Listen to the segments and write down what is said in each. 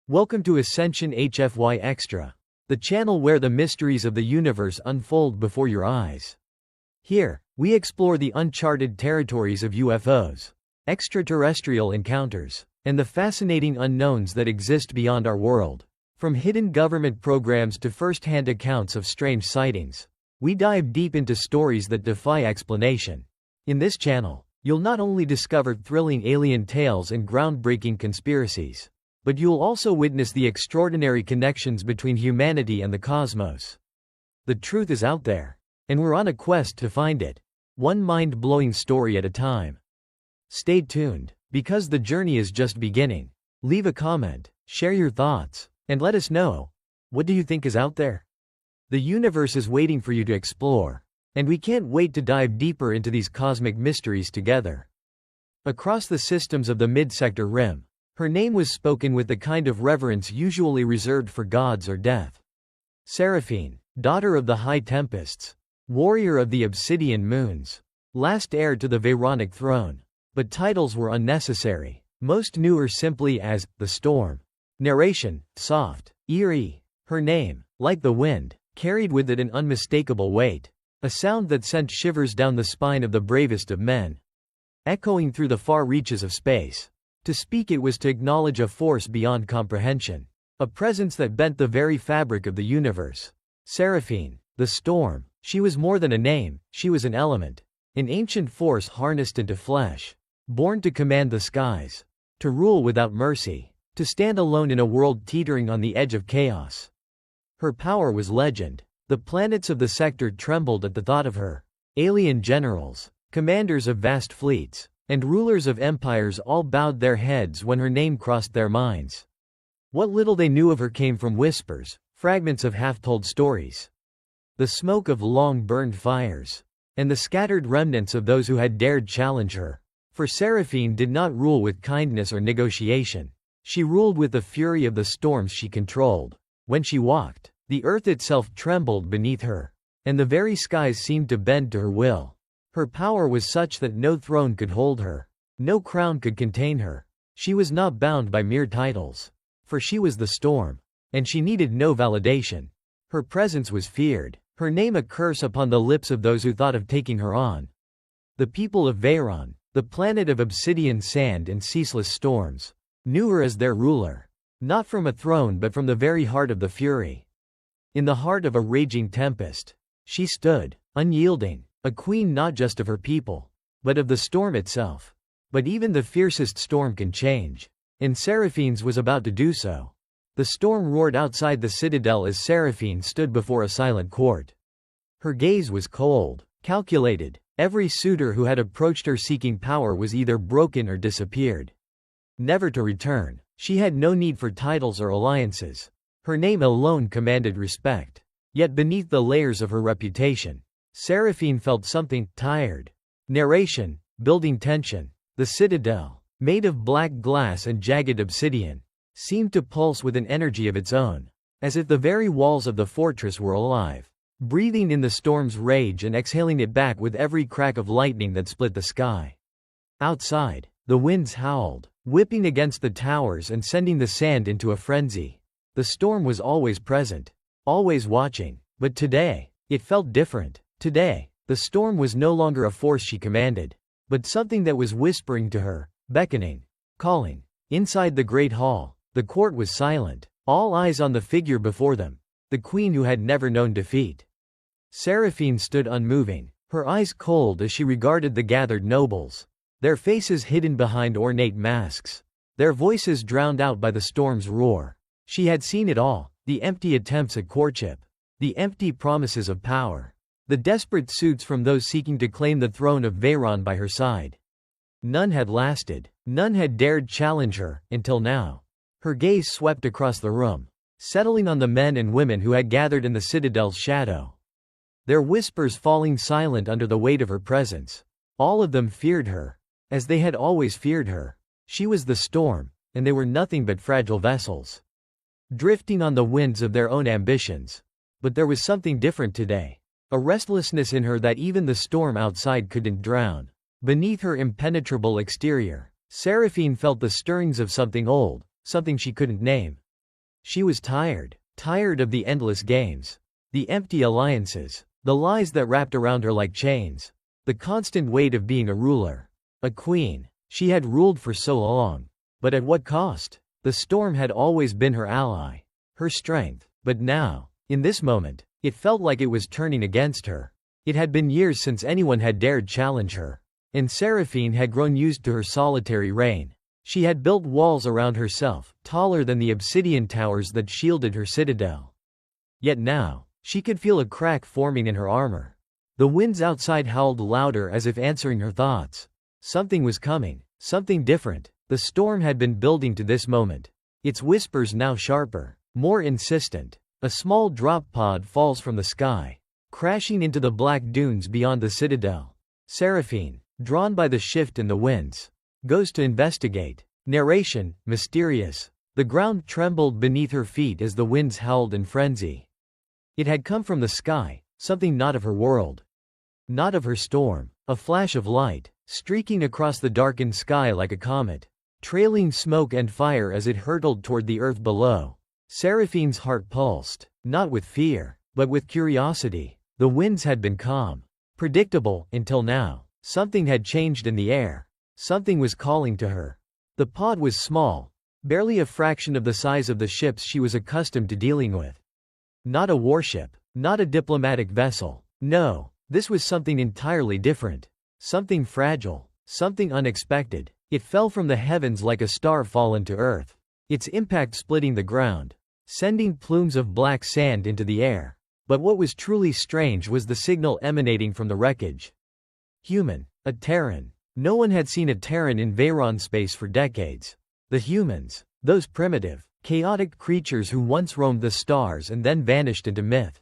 Welcome to Ascension HFY Extra, the channel where the mysteries of the universe unfold before your eyes. Here, we explore the uncharted territories of UFOs, extraterrestrial encounters, and the fascinating unknowns that exist beyond our world. From hidden government programs to first-hand accounts of strange sightings, we dive deep into stories that defy explanation. In this channel, you'll not only discover thrilling alien tales and groundbreaking conspiracies, but you'll also witness the extraordinary connections between humanity and the cosmos. The truth is out there, and we're on a quest to find it, one mind-blowing story at a time. Stay tuned, because the journey is just beginning. Leave a comment, share your thoughts, and let us know, what do you think is out there? The universe is waiting for you to explore, and we can't wait to dive deeper into these cosmic mysteries together. Across the systems of the mid-sector rim, her name was spoken with the kind of reverence usually reserved for gods or death. Seraphine, daughter of the high tempests, warrior of the obsidian moons, last heir to the Vayronic throne. But titles were unnecessary. Most knew her simply as the Storm. Narration, soft, eerie. Her name, like the wind, carried with it an unmistakable weight, a sound that sent shivers down the spine of the bravest of men. Echoing through the far reaches of space. To speak it was to acknowledge a force beyond comprehension, a presence that bent the very fabric of the universe. Seraphine, the Storm, she was more than a name, she was an element, an ancient force harnessed into flesh, born to command the skies, to rule without mercy, to stand alone in a world teetering on the edge of chaos. Her power was legend. The planets of the sector trembled at the thought of her. Alien generals, commanders of vast fleets, and rulers of empires all bowed their heads when her name crossed their minds. What little they knew of her came from whispers, fragments of half-told stories, the smoke of long-burned fires, and the scattered remnants of those who had dared challenge her. For Seraphine did not rule with kindness or negotiation. She ruled with the fury of the storms she controlled. When she walked, the earth itself trembled beneath her, and the very skies seemed to bend to her will. Her power was such that no throne could hold her. No crown could contain her. She was not bound by mere titles. For she was the Storm, and she needed no validation. Her presence was feared, her name a curse upon the lips of those who thought of taking her on. The people of Veyron, the planet of obsidian sand and ceaseless storms, knew her as their ruler, not from a throne but from the very heart of the fury. In the heart of a raging tempest, she stood, unyielding, a queen not just of her people, but of the storm itself. But even the fiercest storm can change, and Seraphine's was about to do so. The storm roared outside the citadel as Seraphine stood before a silent court. Her gaze was cold, calculated. Every suitor who had approached her seeking power was either broken or disappeared, never to return. She had no need for titles or alliances. Her name alone commanded respect. Yet beneath the layers of her reputation, Seraphine felt something. Tired. Narration, building tension. The citadel, made of black glass and jagged obsidian, seemed to pulse with an energy of its own, as if the very walls of the fortress were alive, breathing in the storm's rage and exhaling it back with every crack of lightning that split the sky. Outside, the winds howled, whipping against the towers and sending the sand into a frenzy. The storm was always present, always watching, but today, it felt different. Today, the storm was no longer a force she commanded, but something that was whispering to her, beckoning, calling. Inside the great hall, the court was silent, all eyes on the figure before them, the queen who had never known defeat. Seraphine stood unmoving, her eyes cold as she regarded the gathered nobles, their faces hidden behind ornate masks, their voices drowned out by the storm's roar. She had seen it all, the empty attempts at courtship, the empty promises of power, the desperate suits from those seeking to claim the throne of Veyron by her side. None had lasted, none had dared challenge her, until now. Her gaze swept across the room, settling on the men and women who had gathered in the citadel's shadow, their whispers falling silent under the weight of her presence. All of them feared her, as they had always feared her. She was the Storm, and they were nothing but fragile vessels, drifting on the winds of their own ambitions. But there was something different today. A restlessness in her that even the storm outside couldn't drown. Beneath her impenetrable exterior, Seraphine felt the stirrings of something old, something she couldn't name. She was tired. Tired of the endless games. The empty alliances. The lies that wrapped around her like chains. The constant weight of being a ruler. A queen. She had ruled for so long. But at what cost? The storm had always been her ally. Her strength. But now, in this moment, it felt like it was turning against her. It had been years since anyone had dared challenge her. And Seraphine had grown used to her solitary reign. She had built walls around herself, taller than the obsidian towers that shielded her citadel. Yet now, she could feel a crack forming in her armor. The winds outside howled louder as if answering her thoughts. Something was coming, something different. The storm had been building to this moment. Its whispers now sharper, more insistent. A small drop pod falls from the sky, crashing into the black dunes beyond the citadel. Seraphine, drawn by the shift in the winds, goes to investigate. Narration, mysterious. The ground trembled beneath her feet as the winds howled in frenzy. It had come from the sky, something not of her world. Not of her storm. A flash of light, streaking across the darkened sky like a comet, trailing smoke and fire as it hurtled toward the earth below. Seraphine's heart pulsed, not with fear, but with curiosity. The winds had been calm, predictable, until now. Something had changed in the air. Something was calling to her. The pod was small, barely a fraction of the size of the ships she was accustomed to dealing with. Not a warship, not a diplomatic vessel. No, this was something entirely different. Something fragile, something unexpected. It fell from the heavens like a star fallen to earth. Its impact splitting the ground, sending plumes of black sand into the air. But what was truly strange was the signal emanating from the wreckage. Human, a Terran. No one had seen a Terran in Veyron space for decades. The humans, those primitive, chaotic creatures who once roamed the stars and then vanished into myth.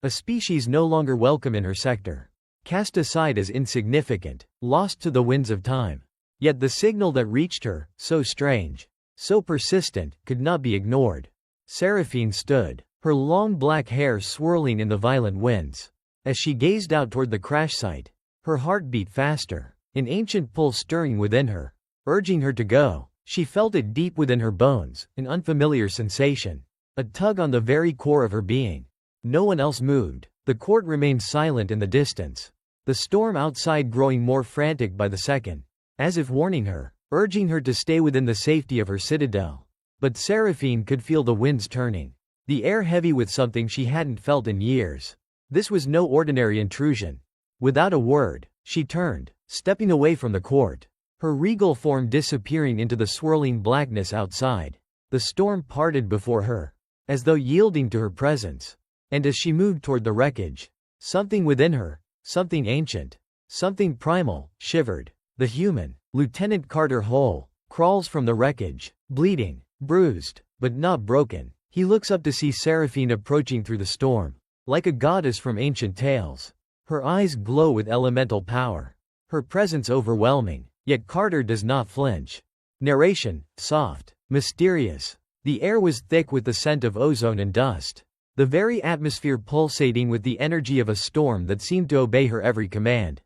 A species no longer welcome in her sector. Cast aside as insignificant, lost to the winds of time. Yet the signal that reached her, so strange, so persistent, could not be ignored. Seraphine stood, her long black hair swirling in the violent winds. As she gazed out toward the crash site, her heart beat faster, an ancient pull stirring within her, urging her to go. She felt it deep within her bones, an unfamiliar sensation, a tug on the very core of her being. No one else moved. The court remained silent in the distance, the storm outside growing more frantic by the second, as if warning her, urging her to stay within the safety of her citadel. But Seraphine could feel the winds turning, the air heavy with something she hadn't felt in years. This was no ordinary intrusion. Without a word, she turned, stepping away from the court, her regal form disappearing into the swirling blackness outside. The storm parted before her, as though yielding to her presence. And as she moved toward the wreckage, something within her, something ancient, something primal, shivered. The human, Lieutenant Carter Hull, crawls from the wreckage, bleeding, bruised, but not broken. He looks up to see Seraphine approaching through the storm, like a goddess from ancient tales. Her eyes glow with elemental power, her presence overwhelming, yet Carter does not flinch. Narration, soft, mysterious. The air was thick with the scent of ozone and dust. The very atmosphere pulsating with the energy of a storm that seemed to obey her every command.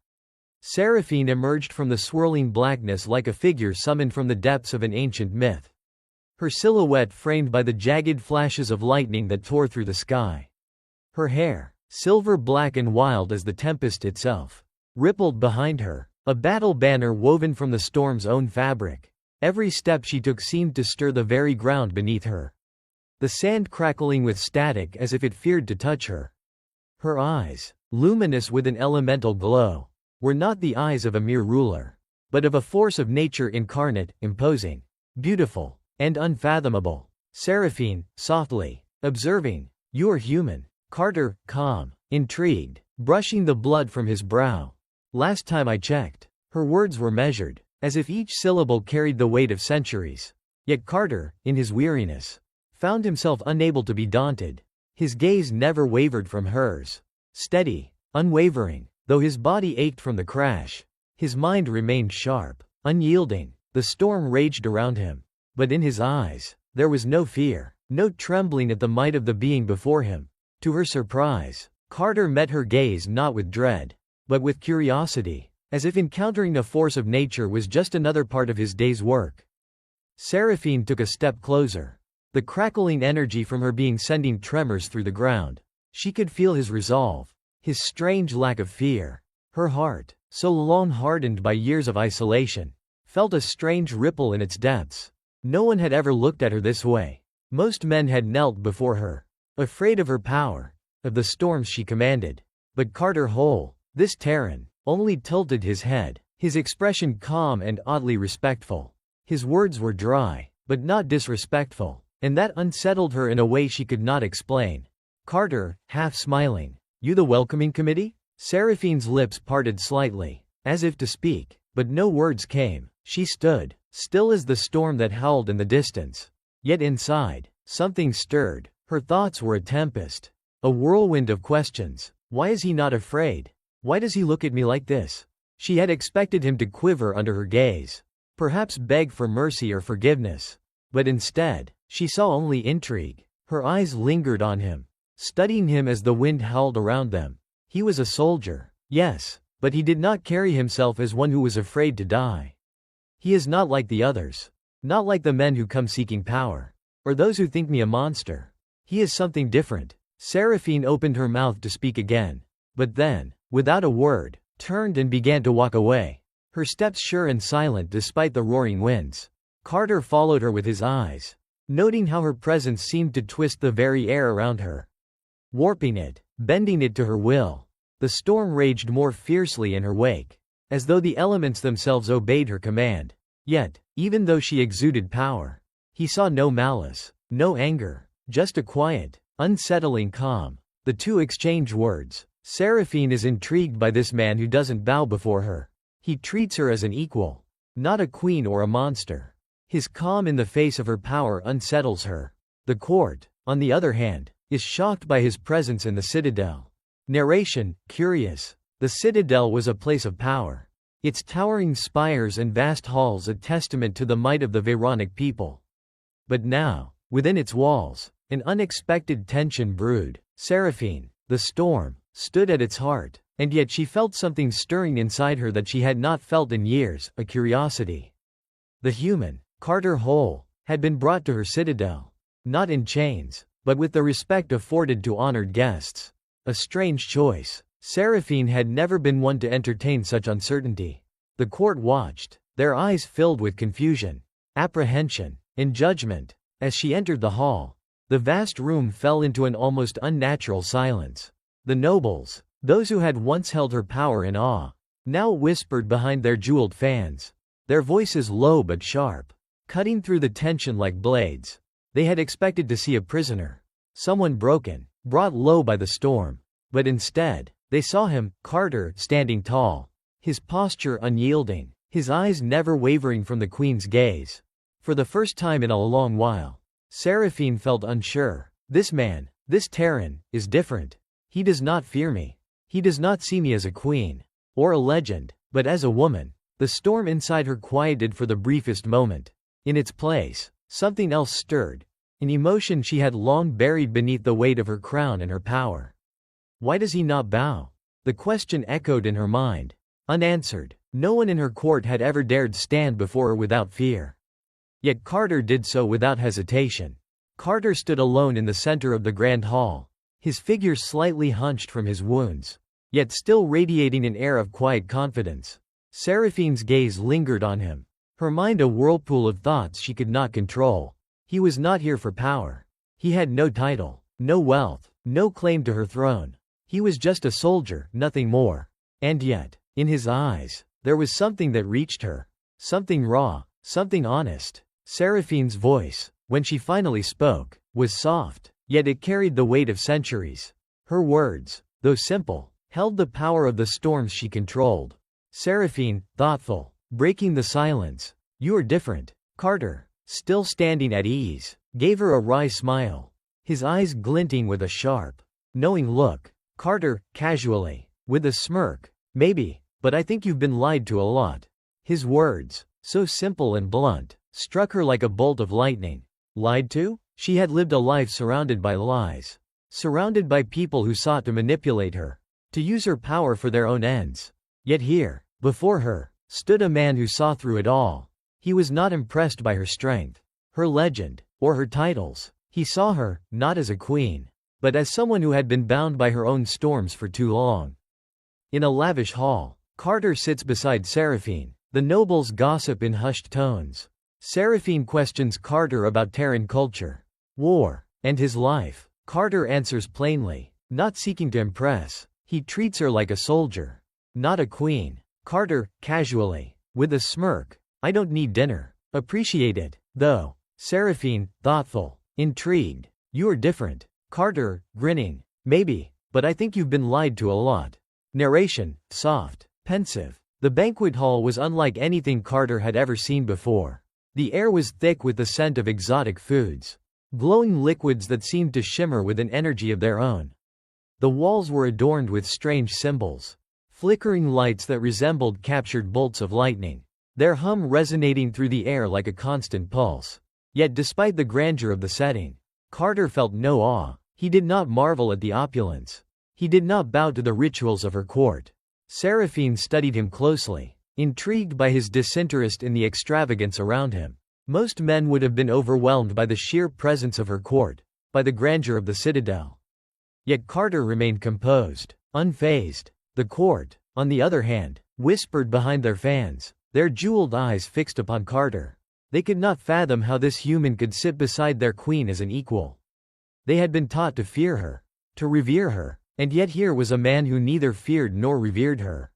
Seraphine emerged from the swirling blackness like a figure summoned from the depths of an ancient myth. Her silhouette framed by the jagged flashes of lightning that tore through the sky. Her hair, silver black and wild as the tempest itself, rippled behind her, a battle banner woven from the storm's own fabric. Every step she took seemed to stir the very ground beneath her. The sand crackling with static as if it feared to touch her. Her eyes, luminous with an elemental glow, were not the eyes of a mere ruler, but of a force of nature incarnate, imposing, beautiful, and unfathomable. Seraphine, softly, observing, "You're human." Carter, calm, intrigued, brushing the blood from his brow. "Last time I checked." Her words were measured, as if each syllable carried the weight of centuries. Yet Carter, in his weariness, found himself unable to be daunted. His gaze never wavered from hers. Steady, unwavering, though his body ached from the crash. His mind remained sharp, unyielding. The storm raged around him. But in his eyes, there was no fear, no trembling at the might of the being before him. To her surprise, Carter met her gaze not with dread, but with curiosity, as if encountering a force of nature was just another part of his day's work. Seraphine took a step closer. The crackling energy from her being sending tremors through the ground. She could feel his resolve, his strange lack of fear. Her heart, so long hardened by years of isolation, felt a strange ripple in its depths. No one had ever looked at her this way. Most men had knelt before her, afraid of her power, of the storms she commanded. But Carter Hole, this Terran, only tilted his head, his expression calm and oddly respectful. His words were dry, but not disrespectful, and that unsettled her in a way she could not explain. Carter, half smiling. You the welcoming committee? Seraphine's lips parted slightly, as if to speak, but no words came. She stood, still as the storm that howled in the distance. Yet inside, something stirred. Her thoughts were a tempest, a whirlwind of questions. Why is he not afraid? Why does he look at me like this? She had expected him to quiver under her gaze, perhaps beg for mercy or forgiveness. But instead, she saw only intrigue. Her eyes lingered on him, studying him as the wind howled around them. He was a soldier, yes, but he did not carry himself as one who was afraid to die. He is not like the others. Not like the men who come seeking power, or those who think me a monster. He is something different. Seraphine opened her mouth to speak again, but then, without a word, turned and began to walk away, her steps sure and silent despite the roaring winds. Carter followed her with his eyes, noting how her presence seemed to twist the very air around her, warping it, bending it to her will. The storm raged more fiercely in her wake, as though the elements themselves obeyed her command. Yet, even though she exuded power, he saw no malice, no anger, just a quiet, unsettling calm. The two exchange words. Seraphine is intrigued by this man who doesn't bow before her. He treats her as an equal, not a queen or a monster. His calm in the face of her power unsettles her. The court, on the other hand, is shocked by his presence in the citadel. Narration, curious. The citadel was a place of power, its towering spires and vast halls a testament to the might of the Vaironic people. But now, within its walls, an unexpected tension brewed. Seraphine, the storm, stood at its heart, and yet she felt something stirring inside her that she had not felt in years, a curiosity. The human, Carter Hole, had been brought to her citadel, not in chains, but with the respect afforded to honored guests. A strange choice. Seraphine had never been one to entertain such uncertainty. The court watched, their eyes filled with confusion, apprehension, and judgment. As she entered the hall, the vast room fell into an almost unnatural silence. The nobles, those who had once held her power in awe, now whispered behind their jeweled fans, their voices low but sharp, cutting through the tension like blades. They had expected to see a prisoner, someone broken, brought low by the storm. But instead, they saw him, Carter, standing tall, his posture unyielding, his eyes never wavering from the queen's gaze. For the first time in a long while, Seraphine felt unsure. This man, this Terran, is different. He does not fear me. He does not see me as a queen, or a legend, but as a woman. The storm inside her quieted for the briefest moment. In its place, something else stirred, an emotion she had long buried beneath the weight of her crown and her power. Why does he not bow? The question echoed in her mind, unanswered. No one in her court had ever dared stand before her without fear. Yet Carter did so without hesitation. Carter stood alone in the center of the grand hall, his figure slightly hunched from his wounds, yet still radiating an air of quiet confidence. Seraphine's gaze lingered on him, her mind a whirlpool of thoughts she could not control. He was not here for power. He had no title, no wealth, no claim to her throne. He was just a soldier, nothing more. And yet, in his eyes, there was something that reached her. Something raw, something honest. Seraphine's voice, when she finally spoke, was soft, yet it carried the weight of centuries. Her words, though simple, held the power of the storms she controlled. Seraphine, thoughtful, breaking the silence. You are different. Carter, still standing at ease, gave her a wry smile, his eyes glinting with a sharp, knowing look. Carter, casually, with a smirk. Maybe, but I think you've been lied to a lot. His words, so simple and blunt, struck her like a bolt of lightning. Lied to? She had lived a life surrounded by lies. Surrounded by people who sought to manipulate her, to use her power for their own ends. Yet here, before her, stood a man who saw through it all. He was not impressed by her strength, her legend, or her titles. He saw her, not as a queen, but as someone who had been bound by her own storms for too long. In a lavish hall, Carter sits beside Seraphine. The nobles gossip in hushed tones. Seraphine questions Carter about Terran culture, war, and his life. Carter answers plainly, not seeking to impress. He treats her like a soldier, not a queen. Carter, casually, with a smirk, I don't need dinner. Appreciate it, though. Seraphine, thoughtful, intrigued. You're different. Carter, grinning, maybe, but I think you've been lied to a lot. Narration, soft, pensive. The banquet hall was unlike anything Carter had ever seen before. The air was thick with the scent of exotic foods, glowing liquids that seemed to shimmer with an energy of their own. The walls were adorned with strange symbols, flickering lights that resembled captured bolts of lightning, their hum resonating through the air like a constant pulse. Yet despite the grandeur of the setting, Carter felt no awe. He did not marvel at the opulence. He did not bow to the rituals of her court. Seraphine studied him closely, intrigued by his disinterest in the extravagance around him. Most men would have been overwhelmed by the sheer presence of her court, by the grandeur of the citadel. Yet Carter remained composed, unfazed. The court, on the other hand, whispered behind their fans, their jeweled eyes fixed upon Carter. They could not fathom how this human could sit beside their queen as an equal. They had been taught to fear her, to revere her, and yet here was a man who neither feared nor revered her.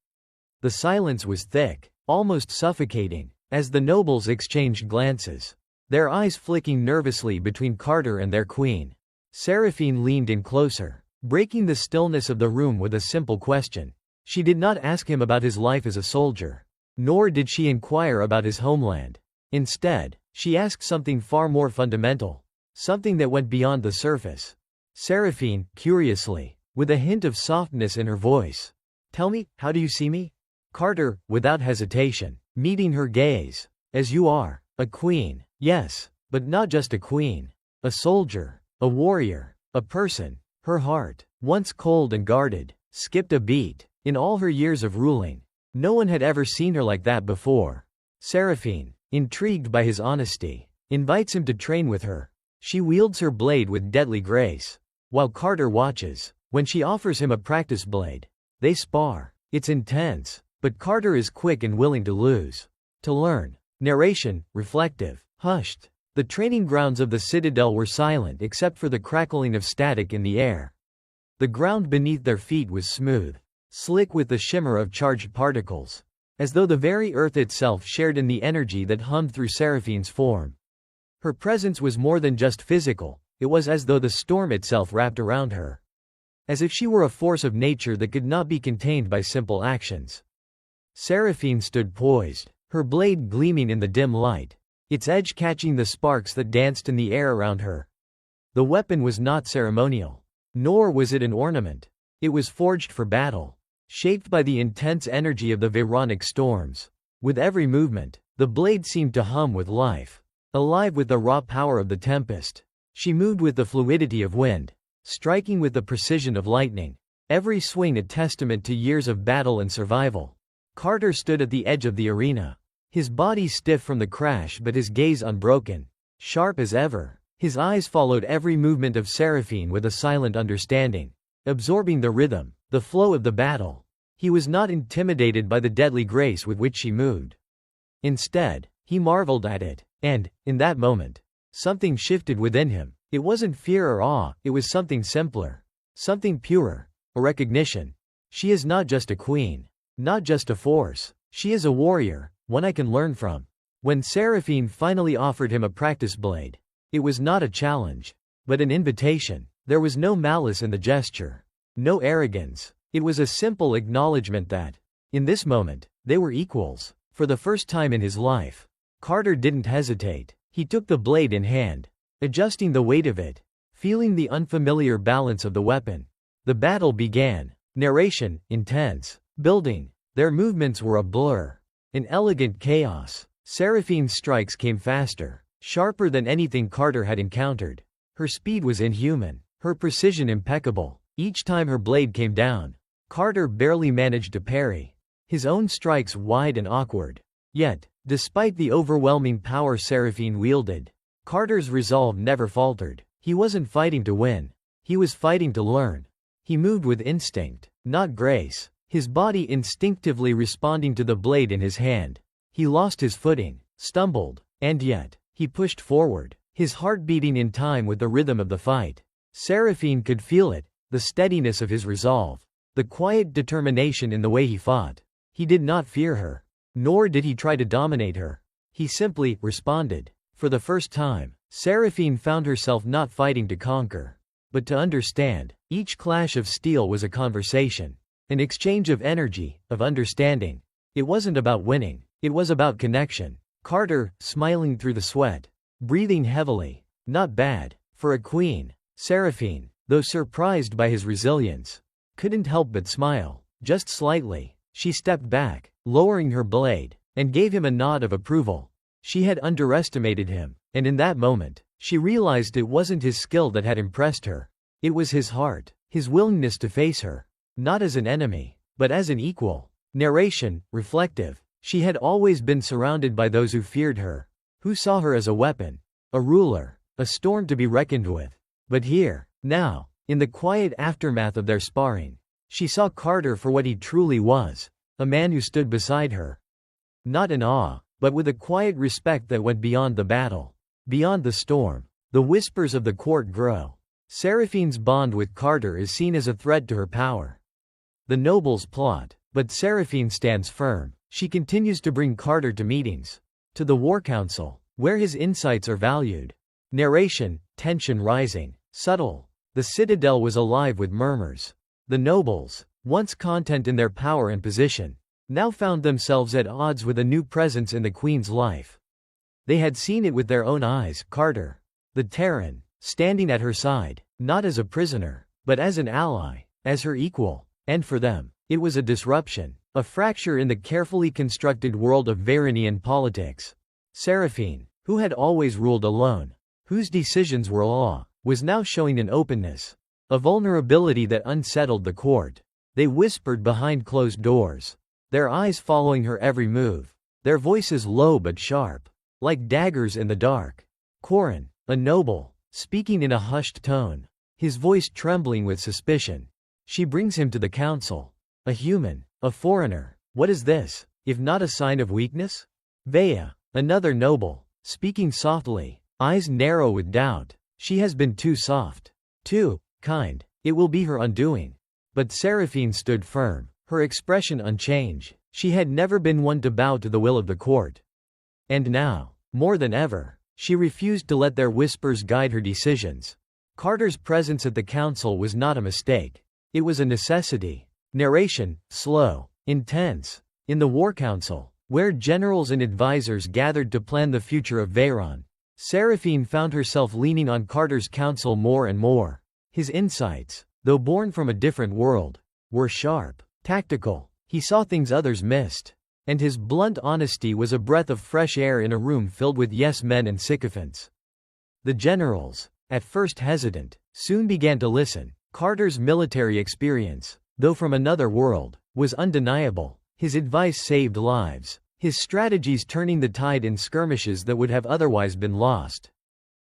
The silence was thick, almost suffocating, as the nobles exchanged glances, their eyes flicking nervously between Carter and their queen. Seraphine leaned in closer, breaking the stillness of the room with a simple question. She did not ask him about his life as a soldier, nor did she inquire about his homeland. Instead, she asked something far more fundamental, something that went beyond the surface. Seraphine, curiously, with a hint of softness in her voice, tell me, how do you see me? Carter, without hesitation, meeting her gaze. As you are, a queen, yes, but not just a queen. A soldier, a warrior, a person. Her heart, once cold and guarded, skipped a beat. In all her years of ruling, no one had ever seen her like that before. Seraphine, intrigued by his honesty, invites him to train with her. She wields her blade with deadly grace, while Carter watches. When she offers him a practice blade, they spar. It's intense, but Carter is quick and willing to lose, to learn. Narration, reflective, hushed. The training grounds of the citadel were silent except for the crackling of static in the air. The ground beneath their feet was smooth, slick with the shimmer of charged particles, as though the very earth itself shared in the energy that hummed through Seraphine's form. Her presence was more than just physical, it was as though the storm itself wrapped around her. As if she were a force of nature that could not be contained by simple actions. Seraphine stood poised, her blade gleaming in the dim light, its edge catching the sparks that danced in the air around her. The weapon was not ceremonial, nor was it an ornament. It was forged for battle, shaped by the intense energy of the Veronic storms. With every movement, the blade seemed to hum with life, alive with the raw power of the tempest. She moved with the fluidity of wind, striking with the precision of lightning, every swing a testament to years of battle and survival. Carter stood at the edge of the arena, his body stiff from the crash but his gaze unbroken, sharp as ever. His eyes followed every movement of Seraphine with a silent understanding, absorbing the rhythm, the flow of the battle. He was not intimidated by the deadly grace with which she moved. Instead, he marveled at it, and, in that moment, something shifted within him. It wasn't fear or awe, it was something simpler, something purer, a recognition. She is not just a queen, not just a force, she is a warrior, one I can learn from. When Seraphine finally offered him a practice blade, it was not a challenge, but an invitation. There was no malice in the gesture, no arrogance. It was a simple acknowledgement that, in this moment, they were equals. For the first time in his life, Carter didn't hesitate. He took the blade in hand, adjusting the weight of it, feeling the unfamiliar balance of the weapon. The battle began. Narration, intense, building. Their movements were a blur, an elegant chaos. Seraphine's strikes came faster, sharper than anything Carter had encountered. Her speed was inhuman, her precision impeccable. Each time her blade came down, Carter barely managed to parry, his own strikes wide and awkward. Yet, despite the overwhelming power Seraphine wielded, Carter's resolve never faltered. He wasn't fighting to win. He was fighting to learn. He moved with instinct, not grace, his body instinctively responding to the blade in his hand. He lost his footing, stumbled, and yet, he pushed forward, his heart beating in time with the rhythm of the fight. Seraphine could feel it, the steadiness of his resolve, the quiet determination in the way he fought. He did not fear her, nor did he try to dominate her. He simply responded. For the first time, Seraphine found herself not fighting to conquer, but to understand. Each clash of steel was a conversation, an exchange of energy, of understanding. It wasn't about winning, it was about connection. Carter, smiling through the sweat, breathing heavily. Not bad, for a queen. Seraphine, though surprised by his resilience, couldn't help but smile, just slightly. She stepped back, lowering her blade, and gave him a nod of approval. She had underestimated him, and in that moment, she realized it wasn't his skill that had impressed her. It was his heart, his willingness to face her, not as an enemy, but as an equal. Narration, reflective. She had always been surrounded by those who feared her, who saw her as a weapon, a ruler, a storm to be reckoned with. But here, now, in the quiet aftermath of their sparring, she saw Carter for what he truly was, a man who stood beside her. Not in awe, but with a quiet respect that went beyond the battle, beyond the storm. The whispers of the court grow. Seraphine's bond with Carter is seen as a threat to her power. The nobles plot, but Seraphine stands firm. She continues to bring Carter to meetings, to the War Council, where his insights are valued. Narration, tension rising, subtle. The citadel was alive with murmurs. The nobles, once content in their power and position, now found themselves at odds with a new presence in the queen's life. They had seen it with their own eyes. Carter, the Terran, standing at her side, not as a prisoner, but as an ally, as her equal. And for them, it was a disruption, a fracture in the carefully constructed world of Varanian politics. Seraphine, who had always ruled alone, whose decisions were law, was now showing an openness, a vulnerability that unsettled the court. They whispered behind closed doors, their eyes following her every move, their voices low but sharp, like daggers in the dark. Corin, a noble, speaking in a hushed tone, his voice trembling with suspicion. She brings him to the council. A human, a foreigner. What is this, if not a sign of weakness? Vea, another noble, speaking softly, eyes narrow with doubt. She has been too soft, too kind. It will be her undoing. But Seraphine stood firm, her expression unchanged. She had never been one to bow to the will of the court. And now, more than ever, she refused to let their whispers guide her decisions. Carter's presence at the council was not a mistake. It was a necessity. Narration, slow, intense. In the War Council, where generals and advisors gathered to plan the future of Veyron, Seraphine found herself leaning on Carter's counsel more and more. His insights, though born from a different world, were sharp, tactical. He saw things others missed. And his blunt honesty was a breath of fresh air in a room filled with yes-men and sycophants. The generals, at first hesitant, soon began to listen. Carter's military experience, though from another world, was undeniable. His advice saved lives, his strategies turning the tide in skirmishes that would have otherwise been lost.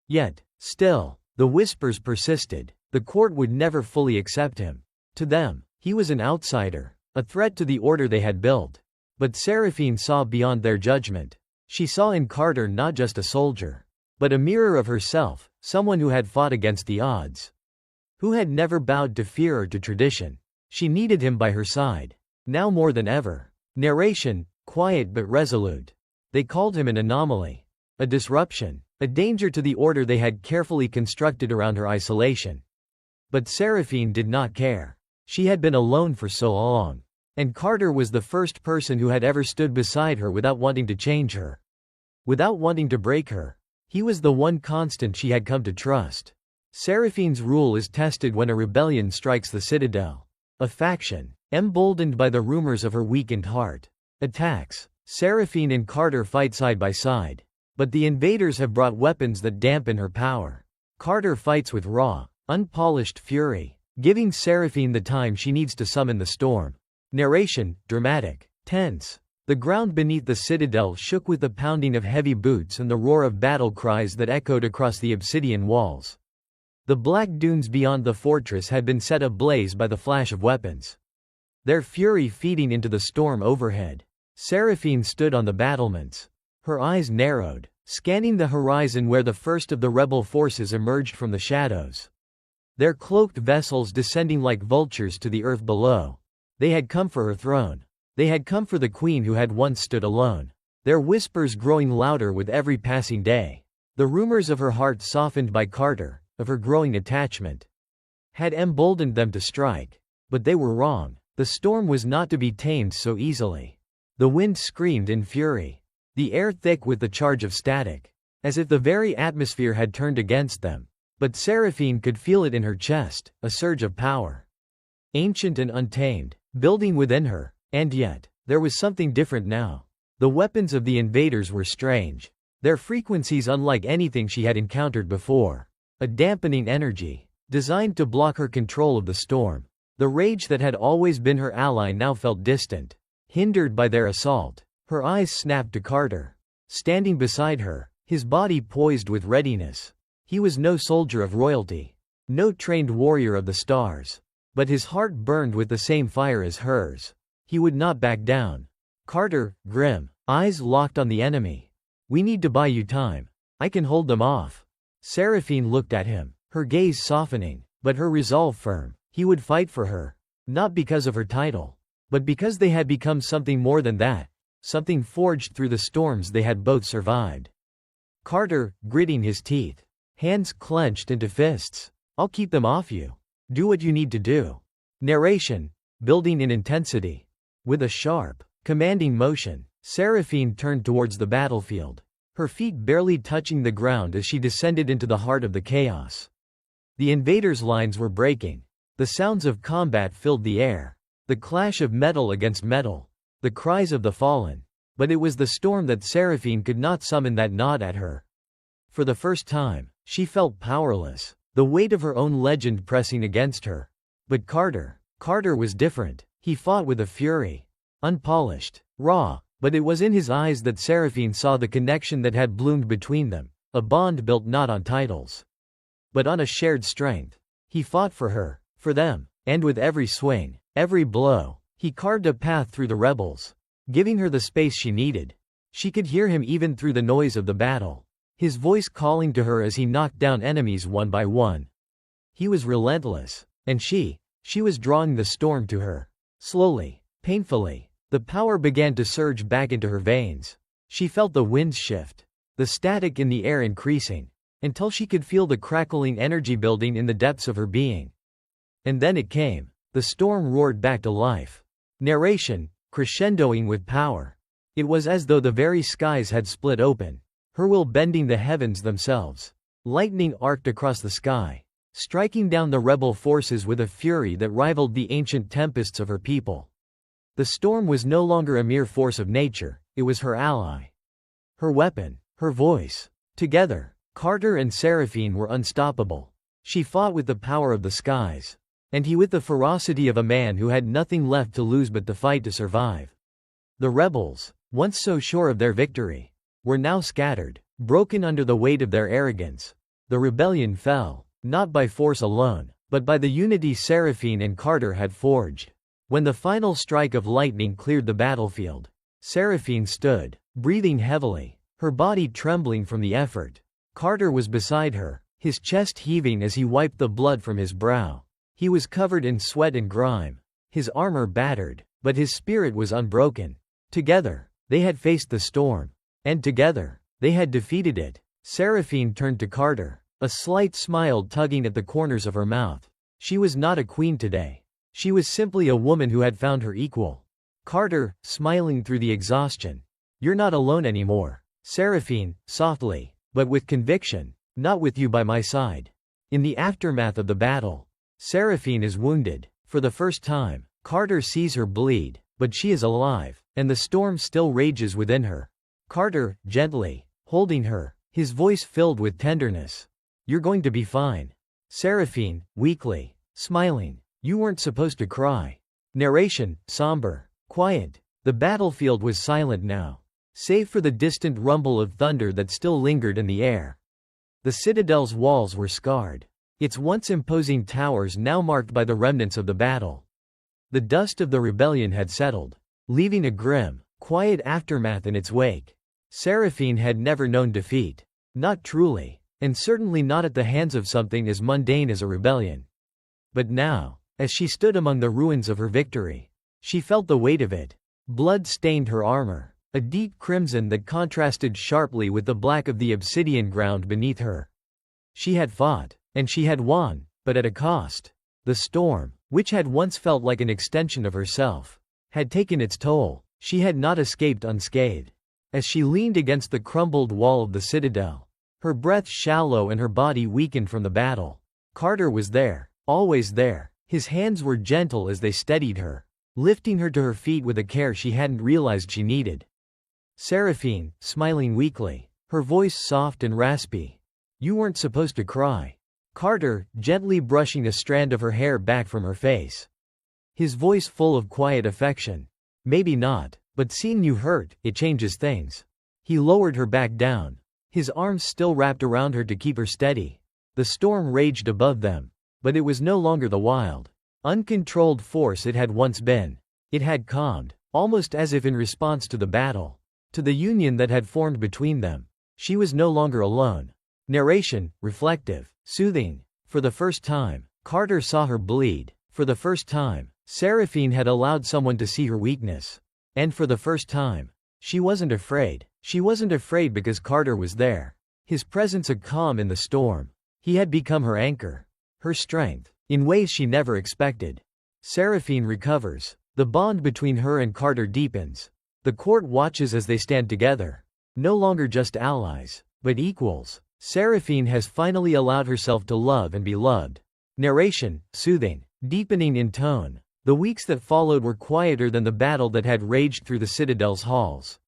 Yet, still, the whispers persisted. The court would never fully accept him. To them, he was an outsider, a threat to the order they had built. But Seraphine saw beyond their judgment. She saw in Carter not just a soldier, but a mirror of herself, someone who had fought against the odds, who had never bowed to fear or to tradition. She needed him by her side, now more than ever. Narration, quiet but resolute. They called him an anomaly, a disruption, a danger to the order they had carefully constructed around her isolation. But Seraphine did not care. She had been alone for so long. And Carter was the first person who had ever stood beside her without wanting to change her, without wanting to break her. He was the one constant she had come to trust. Seraphine's rule is tested when a rebellion strikes the citadel. A faction, emboldened by the rumors of her weakened heart, attacks. Seraphine and Carter fight side by side. But the invaders have brought weapons that dampen her power. Carter fights with raw, unpolished fury, giving Seraphine the time she needs to summon the storm. Narration, dramatic, tense. The ground beneath the citadel shook with the pounding of heavy boots and the roar of battle cries that echoed across the obsidian walls. The black dunes beyond the fortress had been set ablaze by the flash of weapons, their fury feeding into the storm overhead. Seraphine stood on the battlements. Her eyes narrowed, scanning the horizon where the first of the rebel forces emerged from the shadows, their cloaked vessels descending like vultures to the earth below. They had come for her throne. They had come for the queen who had once stood alone, their whispers growing louder with every passing day. The rumors of her heart softened by Carter, of her growing attachment, had emboldened them to strike. But they were wrong. The storm was not to be tamed so easily. The wind screamed in fury, the air thick with the charge of static, as if the very atmosphere had turned against them. But Seraphine could feel it in her chest, a surge of power, ancient and untamed, building within her. And yet, there was something different now. The weapons of the invaders were strange, their frequencies unlike anything she had encountered before. A dampening energy, designed to block her control of the storm. The rage that had always been her ally now felt distant, hindered by their assault. Her eyes snapped to Carter, standing beside her, his body poised with readiness. He was no soldier of royalty, no trained warrior of the stars, but his heart burned with the same fire as hers. He would not back down. Carter, grim, eyes locked on the enemy. We need to buy you time. I can hold them off. Seraphine looked at him, her gaze softening, but her resolve firm. He would fight for her, not because of her title, but because they had become something more than that, something forged through the storms they had both survived. Carter, gritting his teeth, hands clenched into fists. I'll keep them off you. Do what you need to do. Narration, building in intensity. With a sharp, commanding motion, Seraphine turned towards the battlefield, her feet barely touching the ground as she descended into the heart of the chaos. The invaders' lines were breaking. The sounds of combat filled the air, the clash of metal against metal, the cries of the fallen. But it was the storm that Seraphine could not summon that gnawed at her. For the first time, she felt powerless, the weight of her own legend pressing against her. But Carter was different. He fought with a fury, unpolished, raw, but it was in his eyes that Seraphine saw the connection that had bloomed between them, a bond built not on titles, but on a shared strength. He fought for her, for them, and with every swing, every blow, he carved a path through the rebels, giving her the space she needed. She could hear him even through the noise of the battle, his voice calling to her as he knocked down enemies one by one. He was relentless, and she was drawing the storm to her. Slowly, painfully, the power began to surge back into her veins. She felt the winds shift, the static in the air increasing, until she could feel the crackling energy building in the depths of her being. And then it came. The storm roared back to life. Narration, crescendoing with power. It was as though the very skies had split open, her will bending the heavens themselves. Lightning arced across the sky, striking down the rebel forces with a fury that rivaled the ancient tempests of her people. The storm was no longer a mere force of nature, it was her ally, her weapon, her voice. Together, Carter and Seraphine were unstoppable. She fought with the power of the skies, and he with the ferocity of a man who had nothing left to lose but to fight to survive. The rebels, once so sure of their victory, were now scattered, broken under the weight of their arrogance. The rebellion fell, not by force alone, but by the unity Seraphine and Carter had forged. When the final strike of lightning cleared the battlefield, Seraphine stood, breathing heavily, her body trembling from the effort. Carter was beside her, his chest heaving as he wiped the blood from his brow. He was covered in sweat and grime, his armor battered, but his spirit was unbroken. Together, they had faced the storm, and together, they had defeated it. Seraphine turned to Carter, a slight smile tugging at the corners of her mouth. She was not a queen today. She was simply a woman who had found her equal. Carter, smiling through the exhaustion. You're not alone anymore. Seraphine, softly, but with conviction. Not with you by my side. In the aftermath of the battle, Seraphine is wounded. For the first time, Carter sees her bleed, but she is alive, and the storm still rages within her. Carter, gently, holding her, his voice filled with tenderness. You're going to be fine. Seraphine, weakly, smiling. You weren't supposed to cry. Narration, somber, quiet. The battlefield was silent now, save for the distant rumble of thunder that still lingered in the air. The citadel's walls were scarred, its once imposing towers now marked by the remnants of the battle. The dust of the rebellion had settled, leaving a grim, quiet aftermath in its wake. Seraphine had never known defeat. Not truly, and certainly not at the hands of something as mundane as a rebellion. But now, as she stood among the ruins of her victory, she felt the weight of it. Blood stained her armor, a deep crimson that contrasted sharply with the black of the obsidian ground beneath her. She had fought, and she had won, but at a cost. The storm, which had once felt like an extension of herself, had taken its toll. She had not escaped unscathed. As she leaned against the crumbled wall of the citadel, her breath shallow and her body weakened from the battle, Carter was there, always there. His hands were gentle as they steadied her, lifting her to her feet with a care she hadn't realized she needed. Seraphine, smiling weakly, her voice soft and raspy. "You weren't supposed to cry." Carter, gently brushing a strand of her hair back from her face, his voice full of quiet affection. "Maybe not, but seeing you hurt, it changes things." He lowered her back down, his arms still wrapped around her to keep her steady. The storm raged above them, but it was no longer the wild, uncontrolled force it had once been. It had calmed, almost as if in response to the battle, to the union that had formed between them. She was no longer alone. Narration, reflective, soothing. For the first time, Carter saw her bleed. For the first time, Seraphine had allowed someone to see her weakness. And for the first time, she wasn't afraid. She wasn't afraid because Carter was there. His presence a calm in the storm. He had become her anchor, her strength, in ways she never expected. Seraphine recovers. The bond between her and Carter deepens. The court watches as they stand together. No longer just allies, but equals. Seraphine has finally allowed herself to love and be loved. Narration, soothing, deepening in tone. The weeks that followed were quieter than the battle that had raged through the citadel's halls.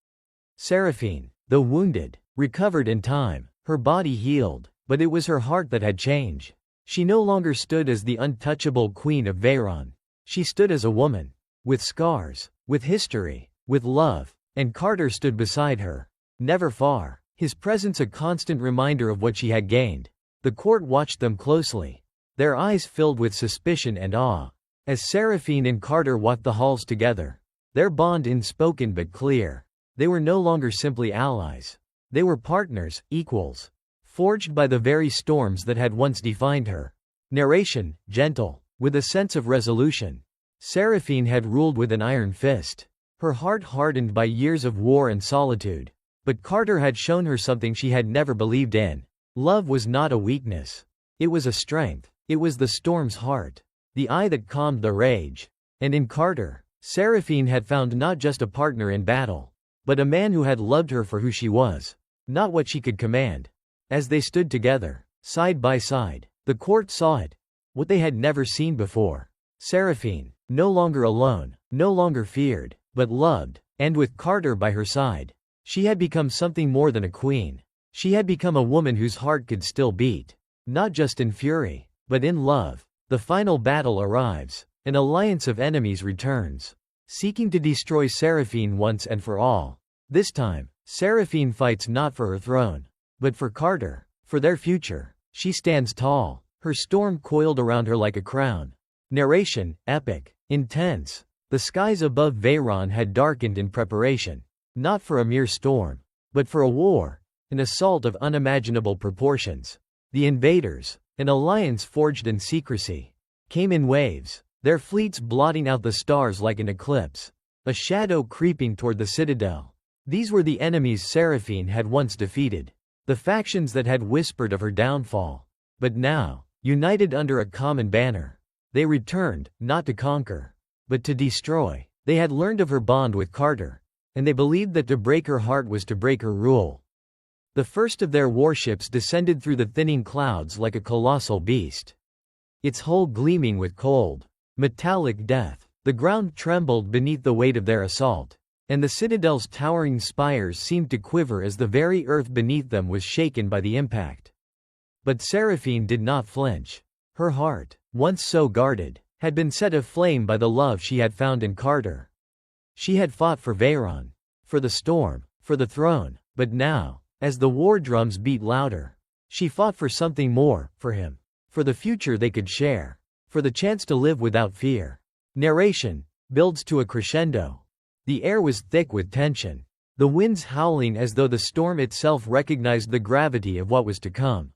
Seraphine, though wounded, recovered in time. Her body healed, but it was her heart that had changed. She no longer stood as the untouchable queen of Veyron. She stood as a woman, with scars, with history, with love, and Carter stood beside her, never far, his presence a constant reminder of what she had gained. The court watched them closely, their eyes filled with suspicion and awe. As Seraphine and Carter walked the halls together, their bond unspoken but clear. They were no longer simply allies. They were partners, equals, forged by the very storms that had once defined her. Narration, gentle, with a sense of resolution. Seraphine had ruled with an iron fist, her heart hardened by years of war and solitude. But Carter had shown her something she had never believed in. Love was not a weakness. It was a strength. It was the storm's heart, the eye that calmed the rage. And in Carter, Seraphine had found not just a partner in battle, but a man who had loved her for who she was, not what she could command. As they stood together, side by side, the court saw it, what they had never seen before. Seraphine, no longer alone, no longer feared, but loved, and with Carter by her side, she had become something more than a queen. She had become a woman whose heart could still beat, not just in fury, but in love. The final battle arrives. An alliance of enemies returns, seeking to destroy Seraphine once and for all. This time, Seraphine fights not for her throne, but for Carter, for their future. She stands tall, her storm coiled around her like a crown. Narration, epic, intense. The skies above Veyron had darkened in preparation, not for a mere storm, but for a war, an assault of unimaginable proportions. The invaders, an alliance forged in secrecy, came in waves, their fleets blotting out the stars like an eclipse, a shadow creeping toward the citadel. These were the enemies Seraphine had once defeated, the factions that had whispered of her downfall. But now, united under a common banner, they returned, not to conquer, but to destroy. They had learned of her bond with Carter, and they believed that to break her heart was to break her rule. The first of their warships descended through the thinning clouds like a colossal beast, its hull gleaming with cold, metallic death. The ground trembled beneath the weight of their assault, and the citadel's towering spires seemed to quiver as the very earth beneath them was shaken by the impact. But Seraphine did not flinch. Her heart, once so guarded, had been set aflame by the love she had found in Carter. She had fought for Veyron, for the storm, for the throne, but now, as the war drums beat louder, she fought for something more, for him. For the future they could share. For the chance to live without fear. Narration builds to a crescendo. The air was thick with tension. The winds howling as though the storm itself recognized the gravity of what was to come.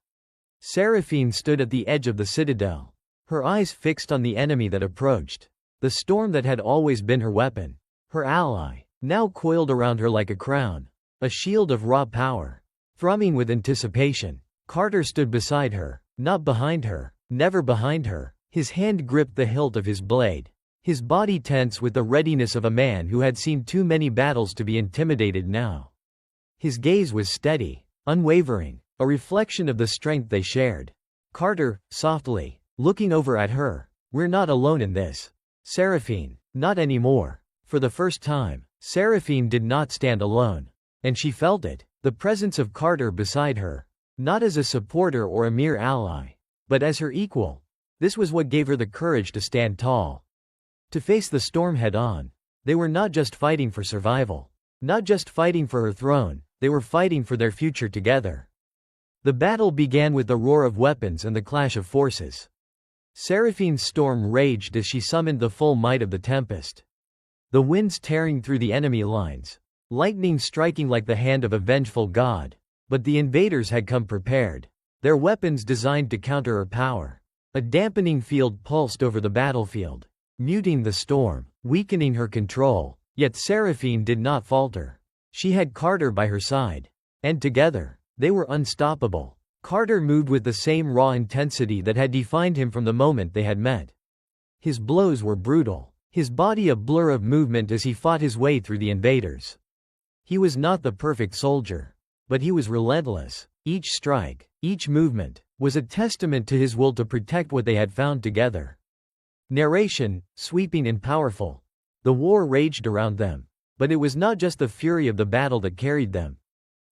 Seraphine stood at the edge of the citadel, her eyes fixed on the enemy that approached. The storm that had always been her weapon, her ally, now coiled around her like a crown, a shield of raw power. Thrumming with anticipation, Carter stood beside her, not behind her, never behind her. His hand gripped the hilt of his blade, his body tense with the readiness of a man who had seen too many battles to be intimidated now. His gaze was steady, unwavering, a reflection of the strength they shared. Carter, softly, looking over at her, "We're not alone in this. Seraphine, not anymore." For the first time, Seraphine did not stand alone. And she felt it, the presence of Carter beside her, not as a supporter or a mere ally, but as her equal. This was what gave her the courage to stand tall, to face the storm head-on. They were not just fighting for survival, not just fighting for her throne, they were fighting for their future together. The battle began with the roar of weapons and the clash of forces. Seraphine's storm raged as she summoned the full might of the tempest. The winds tearing through the enemy lines, lightning striking like the hand of a vengeful god. But the invaders had come prepared, their weapons designed to counter her power. A dampening field pulsed over the battlefield, muting the storm, weakening her control. Yet Seraphine did not falter. She had Carter by her side, and together, they were unstoppable. Carter moved with the same raw intensity that had defined him from the moment they had met. His blows were brutal, his body a blur of movement as he fought his way through the invaders. He was not the perfect soldier, but he was relentless. Each strike, each movement, was a testament to his will to protect what they had found together. Narration, sweeping and powerful. The war raged around them, but it was not just the fury of the battle that carried them.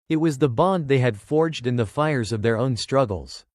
It was the bond they had forged in the fires of their own struggles,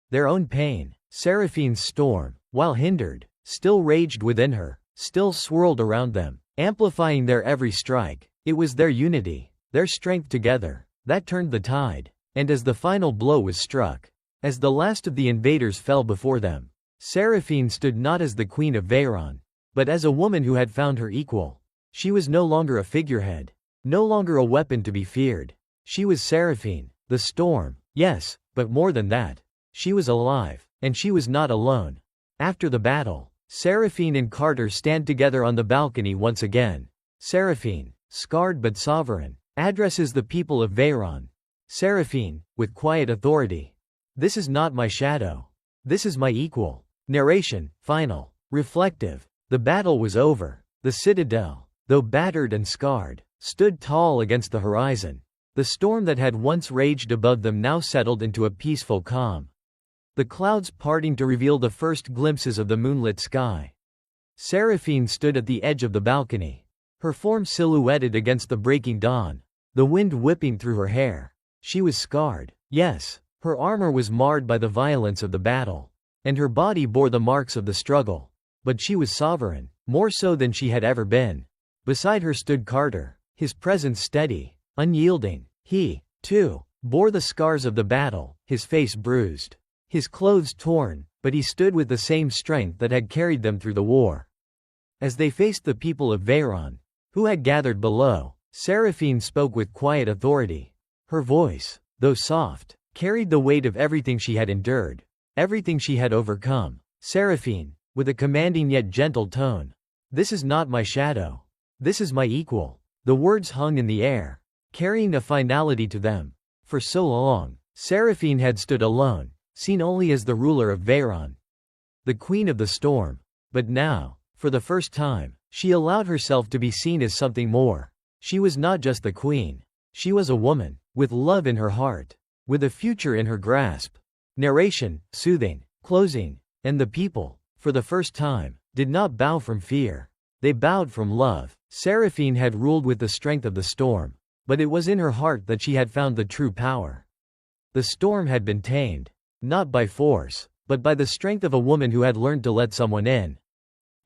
their own pain. Seraphine's storm, while hindered, still raged within her, still swirled around them, amplifying their every strike. It was their unity, their strength together, that turned the tide. And as the final blow was struck, as the last of the invaders fell before them, Seraphine stood not as the queen of Veyron, but as a woman who had found her equal. She was no longer a figurehead, no longer a weapon to be feared. She was Seraphine, the storm, yes, but more than that. She was alive, and she was not alone. After the battle, Seraphine and Carter stand together on the balcony once again. Seraphine, scarred but sovereign, addresses the people of Veyron. Seraphine, with quiet authority. "This is not my shadow. This is my equal." Narration, final, reflective. The battle was over. The citadel, though battered and scarred, stood tall against the horizon. The storm that had once raged above them now settled into a peaceful calm, the clouds parting to reveal the first glimpses of the moonlit sky. Seraphine stood at the edge of the balcony, her form silhouetted against the breaking dawn, the wind whipping through her hair. She was scarred, yes, her armor was marred by the violence of the battle, and her body bore the marks of the struggle. But she was sovereign, more so than she had ever been. Beside her stood Carter, his presence steady, unyielding. He, too, bore the scars of the battle, his face bruised, his clothes torn, but he stood with the same strength that had carried them through the war. As they faced the people of Veyron, who had gathered below, Seraphine spoke with quiet authority. Her voice, though soft, carried the weight of everything she had endured, everything she had overcome. Seraphine, with a commanding yet gentle tone. "This is not my shadow. This is my equal." The words hung in the air, carrying a finality to them. For so long, Seraphine had stood alone, seen only as the ruler of Veyron, the queen of the storm. But now, for the first time, she allowed herself to be seen as something more. She was not just the queen. She was a woman, with love in her heart, with a future in her grasp. Narration, soothing, closing, and the people, for the first time, did not bow from fear. They bowed from love. Seraphine had ruled with the strength of the storm, but it was in her heart that she had found the true power. The storm had been tamed, not by force, but by the strength of a woman who had learned to let someone in,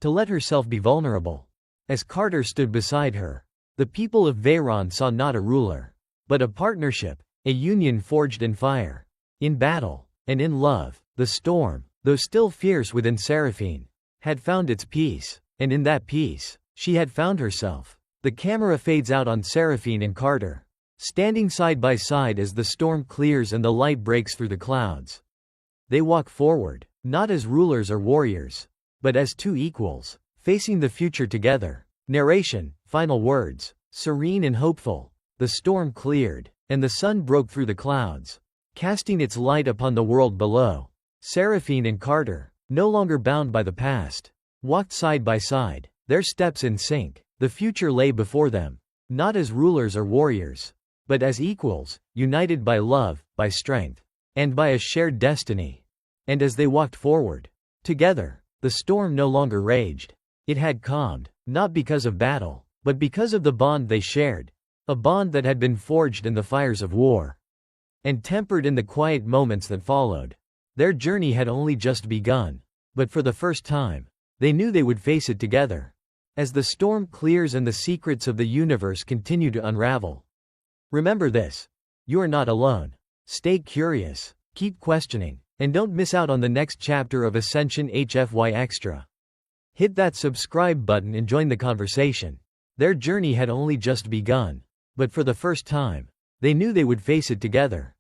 to let herself be vulnerable. As Carter stood beside her, the people of Veyron saw not a ruler, but a partnership, a union forged in fire, in battle, and in love. The storm, though still fierce within Seraphine, had found its peace, and in that peace, she had found herself. The camera fades out on Seraphine and Carter, standing side by side as the storm clears and the light breaks through the clouds. They walk forward, not as rulers or warriors, but as two equals, facing the future together. Narration, final words, serene and hopeful. The storm cleared, and the sun broke through the clouds, casting its light upon the world below. Seraphine and Carter, no longer bound by the past, walked side by side, their steps in sync. The future lay before them, not as rulers or warriors, but as equals, united by love, by strength, and by a shared destiny. And as they walked forward, together, the storm no longer raged. It had calmed, not because of battle, but because of the bond they shared, a bond that had been forged in the fires of war, and tempered in the quiet moments that followed. Their journey had only just begun, but for the first time, they knew they would face it together. As the storm clears and the secrets of the universe continue to unravel, remember this: you are not alone. Stay curious, keep questioning, and don't miss out on the next chapter of Ascension HFY Extra. Hit that subscribe button and join the conversation. Their journey had only just begun, but for the first time, they knew they would face it together.